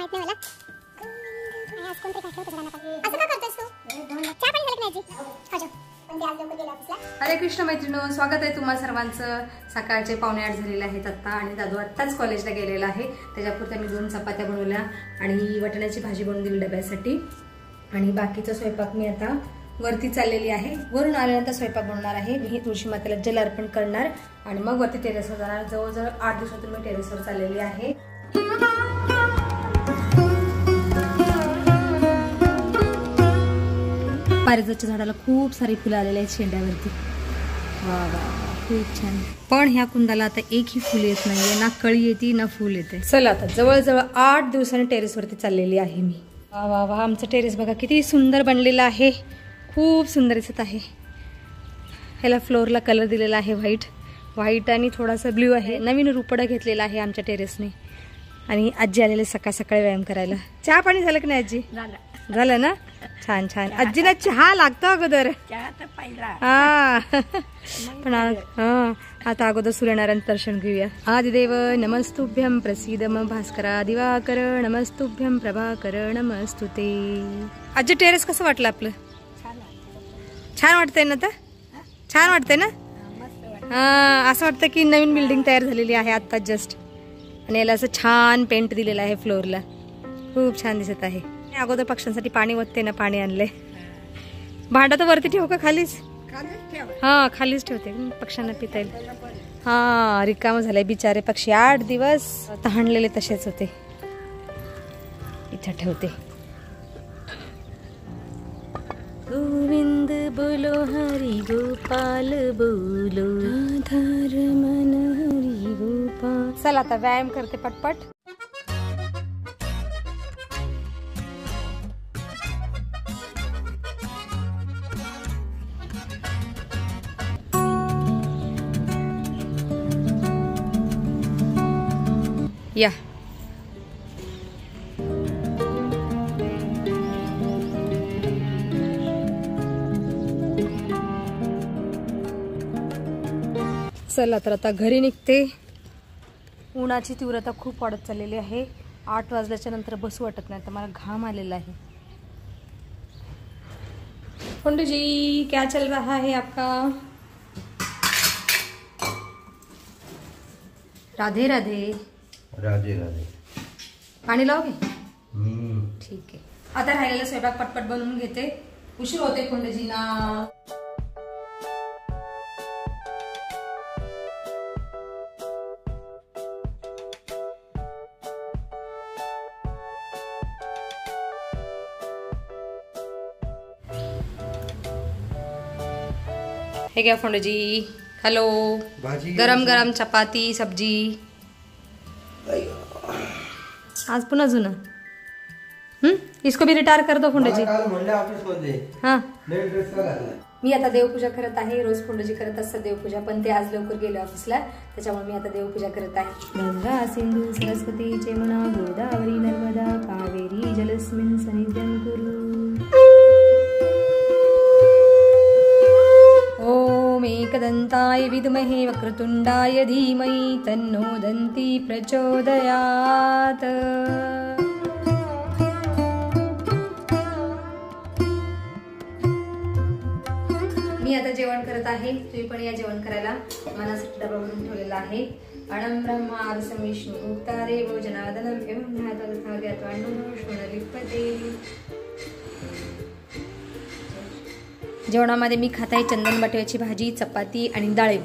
माहित नाही मला. आज कोणतरी काय ठेवतो सगळ्यांना पण. असं का करतोस तू? चहा पाणी झालं की नाही आजी? खाजो. पण ते आज लवकर गेले ऑफिसला. हरे कृष्ण मैत्रिणो, स्वागत आहे तुम्हा सर्वांचं. सकाळचे 7:45 झालेले आहेत आता आणि दादू आत्ताच कॉलेजला गेलेला आहे. त्याच्यापुरत्या मी 2 चपात्या बनवल्या आणि वाटाण्याची भाजी बनवून दिली डब्यासाठी. आणि बाकीचा स्वयंपाक मी आता वरती चाललेली आहे. वरून आल्यानंतर स्वयंपाक बनवणार आहे. मी तुळशी मातेला जल अर्पण करणार आणि मग वरती टेरेसवर जाणार. जवळजवळ 8 दिवसातून मी टेरेसवर चाललेली आहे. पारिजातच्या झाडाला खूप सारी फुलं आलेली आहेत शेंड्यावरती. वा वा खूप छान. पण ह्या कुंदाला आता एकही फुल येत नाहीये, ना कळी येते ना फुल येते. चला आता जवळजवळ 8 दिवसांनी टेरेसवरती चाललेली आहे मी. वा वा वा, आमचं टेरेस बघा किती सुंदर बनलेलं आहे. खूप सुंदर दिसत आहे. ह्याला फ्लोअरला कलर दिलेला आहे व्हाईट आणि थोडासा ब्ल्यू आहे. नवीन रुपडा घेतलेला आहे आमच्या टेरेसने. आणि आजी आलेले सकाळ सकाळी व्यायाम करायला. चहा पाणी झालं की नाही आजी? झालं ना. छान छान. आजीला चहा लागतो अगोदर. हा पण आता अगोदर सूर्यनारायण दर्शन घेऊया. आदिदेव नमस्तुभ्यं प्रसीद मम भास्करा दिवाकर नमस्तुभ्यं प्रभाकर नमस्तुते. आजी टेरेस कसं वाटलं आपलं? छान वाटतंय ना? तर छान वाटतंय ना. हा असं वाटतं की नवीन बिल्डिंग तयार झालेली आहे आता जस्ट. आणि याला असं छान पेंट दिलेलं आहे फ्लोअरला. खूप छान दिसत आहे. अगोदर पक्ष्यांसाठी पाणी ओतते ना, पाणी आणले. भांडा तर वरती ठेवू का खालीच? हा खालीच ठेवते, पक्ष्यांना पिता येईल. हा रिकाम झालंय बिचारे पक्षी. 8 दिवस तहानलेले तसेच होते. इथं ठेवते. गोविंद बोलो हरी गोपाल बोलो आधार मन हरी गोपाल. चला आता व्यायाम करते पटपट. या चला तर आता घरी निघते. उन्हाची तीव्रता खूप वाढत चाललेली आहे. 8 वाजल्याच्या नंतर बसू वाटत नाही. तर मला घाम आलेला आहे. पंडित जी क्या चल रहा है आपका? राधे राधे. राधे राधे. पाणी लावगे? ठीक आहे. आता राहिलेला स्वयंपाक पटपट बनवून घेते. उशीर होते पंडितजींना. हे घ्या फोंडजी. हॅलो. गरम गरम चपाती सब्जी. आज पुन्हा जुना. इसको भी रिटायर कर दो फोंडजी. हाँ मी आता देवपूजा करत आहे. रोज फोंडजी करत असतात देवपूजा, पण ते आज लवकर गेले ऑफिसला, त्याच्यामुळे मी आता देवपूजा करत आहे. गंगा सिंधू सरस्वती जमुना गोदावरी नर्मदा कावेरी जलस्मिन् सन्निधिं कुरु. ओम एकदंताय विद्महे वक्रतुंडाय धीमहि तन्नो दन्ती प्रचोदयात्. मी आता जेवण करत आहे. तुम्ही पण या जेवण करायला. मनासाठी डबा भरून ठेवलेला आहे. अणं ब्रह्मा आरसं विष्णू उक्तादेव जनार्दनं एवं ज्ञाता तथा ज्ञात्वान्नो शृणलिप्यते. जेवणामध्ये मी खात आहे चंदन बटाट्याची भाजी, चपाती आणि डाळी.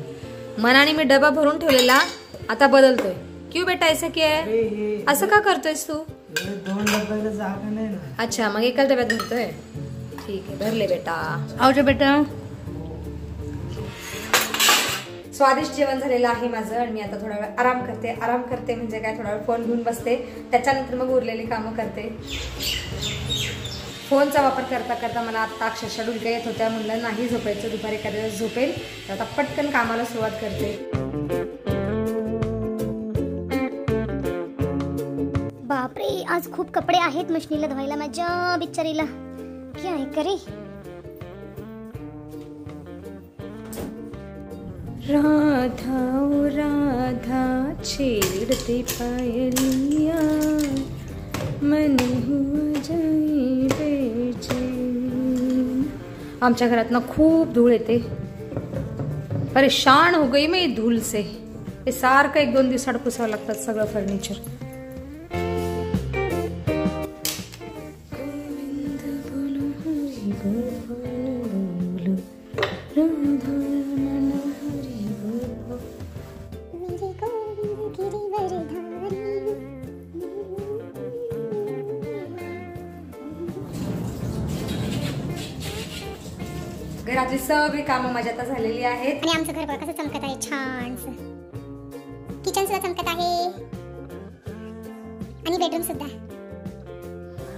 मनाने मी डबा भरून ठेवलेला आता बदलतोय. क्यों बेटा ऐसा क्या है? असं का करतोयस तू? 2 डब्याला जागा नाही ना. अच्छा मग एकाच डब्यात भरतोय. ठीक आहे भरले बेटा. आवडे बेटा. स्वादिष्ट जेवण झालेलं आहे माझं आणि मी आता थोडा वेळ आराम करते. आराम करते म्हणजे काय, थोडा वेळ फोन घेऊन बसते. त्याच्यानंतर मग उरलेली कामं करते. फोनचा वापर करता करता मला आता अक्षरशः डुलक्या येत होत्या. म्हणलं नाही झोपायचं, दुपारी एखाद्या वेळेस झोपेल. तर आता पटकन कामाला सुरुवात करते. बापरे आज खूप कपडे आहेत मशीनीला धुवायला माझ्या बिचारीला. क्या आहे करे. राधा ओ राधा छेड़ते पायलिया मन हुआ जाए बेचैन। आमच्या घरात ना खूप धूळ येते, परेशान हो गई मैं धूल से। हे सारखं 1-2 दिवसात पुसावं लागतात सगळं फर्निचर। घरातली सगळी कामं माझ्या आता झालेली आहेत आणि आमचं घर बघा कसं चमकत आहे, छान किचन सुद्धा चमकत आहे आणि बेडरूम सुद्धा।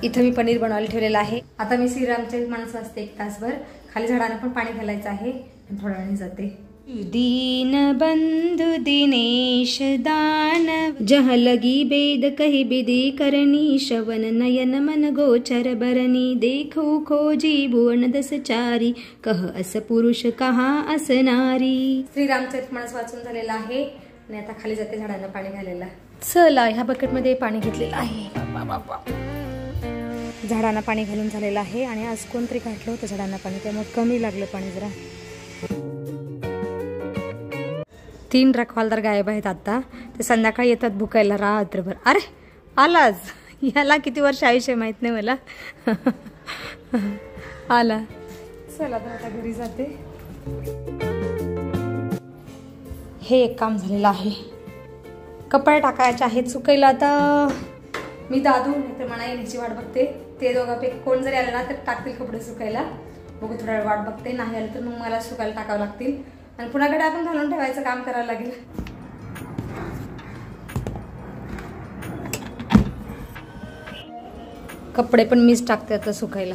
इथं मी पनीर बनवायला ठेवलेलं आहे। आता मी श्रीरामचे माणसं असते 1 तासभर, खाली झाडांना पण पाणी घालायचं आहे, थोड्या वेळाने जाते। दीन बंधु दिनेश दानव, जहाँ लगी बेद कही विधि करनी, श्रवण नयन मन गोचर बरनी, देखो खोजी भुवन 10 चारी, कह अस पुरुष कहा अस नारी। श्रीरामचरित मानस वाचून झालेला आहे आणि आता खाली जाते झाडांना पाणी घालायला। चला, ह्या बकेटमध्ये पाणी घेतलेलं आहे, झाडांना पाणी घालून झालेलं आहे आणि आज कोणतरी घातलं होतं झाडांना पाणी, त्यामुळे कमी लागलं पाणी जरा। 3 रखवालदार गायब आहेत आता, ते संध्याकाळी येतात भुकायला रात्रभर। अरे आलाच, याला किती वर्ष आयुष्य माहित नाही मला। आला, चला आता घरी जाते। हे एक काम झालेलं आहे, कपडे टाकायचे आहेत सुकायला। आता मी दादू नाही तर म्हणा येण्याची वाट बघते, ते दोघांपैकी कोण जरी आलं ना तर टाकतील कपडे सुकायला, बघू थोडा वेळ वाट बघते, नाही आलं तर मग मला सुकायला टाकावं लागतील आणि पुन्हा कडे आपण घालून ठेवायचं काम करावं लागेल। कपडे पण मीच टाकते आता सुकायला,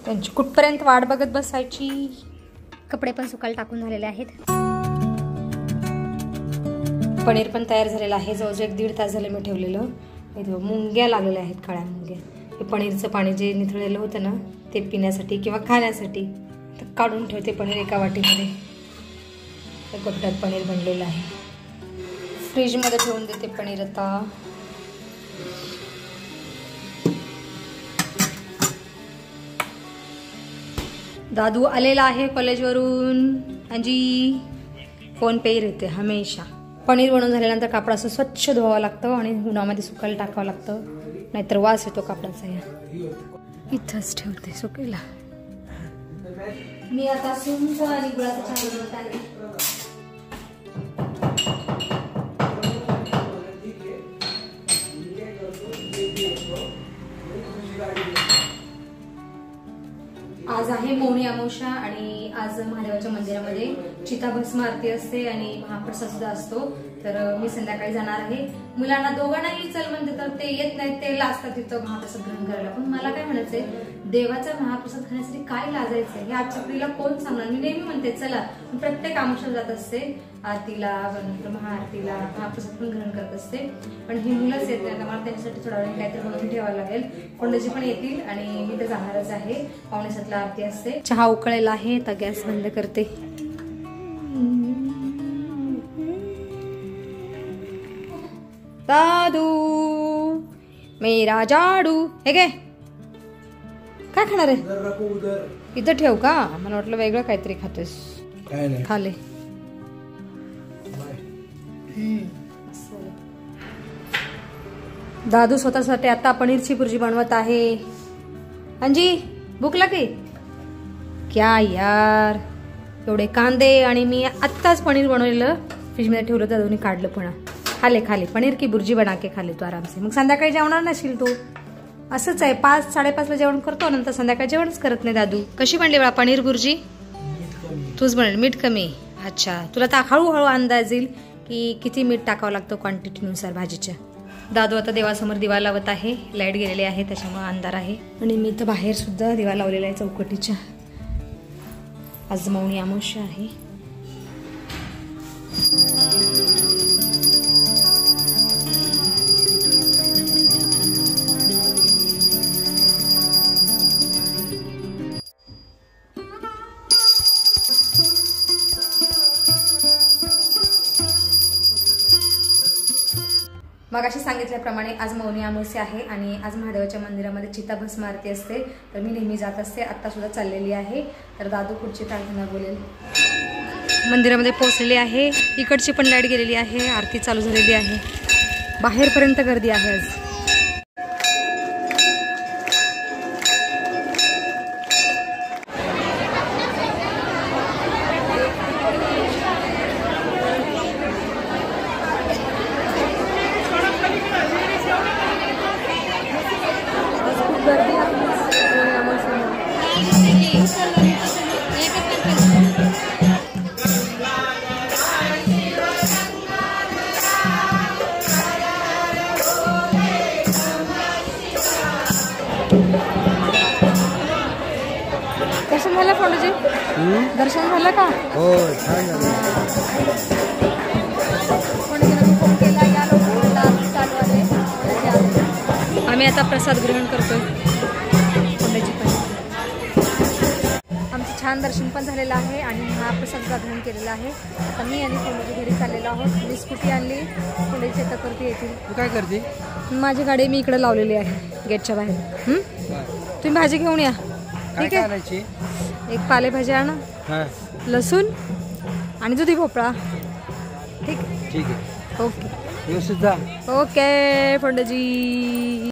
त्यांची कुठपर्यंत वाट बघत बसायची। कपडे पण सुकायला टाकून झालेले आहेत। पनीर पण तयार झालेलं आहे, जवळजवळ 1-1.5 तास झाले मी ठेवलेलं। इथं मुंग्या लागलेल्या आहेत, काळ्या मुंग्या। हे पनीरचं पाणी जे निथळलेलं होतं ना ते पिण्यासाठी किंवा खाण्यासाठी, तर काढून ठेवते पनीर एका वाटीमध्ये। एक गोट्यात पनीर बनलेलं आहे, फ्रीजमध्ये ठेवून देते पनीर आता। दादू आलेला आहे कॉलेजवरून, आजी फोन पे रहते हमेशा। पनीर बनवून झाल्यानंतर कापड असं स्वच्छ धुवावं लागतं आणि उन्हामध्ये सुकायला टाकावं लागतं, नाहीतर वास येतो कापडाचा। या इथंच ठेवते सुकायला। मी आता सुंठ आणि गुळाचा चहा बनवत आहे। आज आहे मौनी अमावस्या आणि आज महादेवाच्या मंदिरामध्ये चिताभस्म आरती असते आणि महाप्रसाद सुद्धा असतो, तर मी संध्याकाळी जाणार आहे। मुलांना दोघांनाही चल म्हणते तर ते येत नाहीत, ते लाजतात तिथं महाप्रसाद ग्रहण करायला। पण मला काय म्हणायचंय, देवाचा महाप्रसाद खाण्यासाठी काय लाजायचंय, हे आजच्या पिढीला कोण सांगणार। मी नेहमी म्हणते चला, मी प्रत्येक अमावस्याला जात असते, आरतीला नंतर महाआरतीला महाप्रसाद पण ग्रहण करत असते, पण ही मुलंच येत नाही, मला त्यांच्यासाठी थोडा वेळ काहीतरी बनवून ठेवावं लागेल। कोंडाजी पण येतील आणि मी तर जाणारच आहे, 6:45 आरती असते। चहा उकळलेला आहे, तर गॅस बंद करते। दादू मेरा जाडू, हे काय काय खाणार आहे? इथं ठेव का? मला वाटलं वेगळं काहीतरी खातोस। खाले दादू स्वतःसाठी आता पनीरची भुर्जी बनवत आहे। अंजी भूक लागली क्या यार? एवढे कांदे आणि मी आत्ताच पनीर बनवलेलं फ्रीजमध्ये ठेवलं, दादूने काढलं पुन्हा। खाले खाले पनीर की भुर्जी बना के खाले तू आराम से, मग संध्याकाळी जेवणार नशील तू। असंच आहे, 5-5:30ला जेवण करतो, नंतर संध्याकाळी जेवणच करत नाही दादू। कशी बनली बा पनीर भुर्जी? तूच बनवली, मीठ कमी? अच्छा, तुला तर हळूहळू अंदाज येईल की किती मीठ टाकावं लागतं क्वांटिटीनुसार भाजीच्या। दादू आता देवासमोर दिवा लावत आहे, लाईट गेलेली आहे त्याच्यामुळे अंधार आहे, आणि मी तर बाहेर सुद्धा दिवा लावलेला आहे चौकटीच्या। आज मौनी अमावस्या आहे। मगाशी सांगितल्याप्रमाणे आज मौनी अमावस्या आहे आणि आज महादेवाच्या मंदिरामध्ये चिताभस्म आरती असते. तर मी नेहमी जात असते, आत्ता सुद्धा चाललेली आहे. तर दादू पुढची प्रार्थना बोलेल. मंदिरामध्ये पोहोचलेली आहे. इकडची पण लाईट गेलेली आहे, आरती चालू झालेली आहे. बाहेरपर्यंत गर्दी आहे आज. दर्शन झालं पंडूजी? दर्शन झालं का? हो छान झालं. आम्ही आता प्रसाद ग्रहण करतोय. आमचं छान दर्शन पण झालेलं आहे आणि महाप्रसाद ग्रहण केलेला आहे. आता मी आणि पंडूजी घरी चाललेलो आहोत. मी स्कूटी आणली, पुढे शेतावरती येतील. तू काय करते? माझी गाडी मी इकडे लावलेली आहे गेटच्या बाहेर. तुम्ही भाजी घेऊन या. ठीक आहे, एक पालेभाजी आणा, लसूण आणि दुधी भोपळा. ठीक आहे. ओके व्यवस्थित जा. ओके पंडूजी.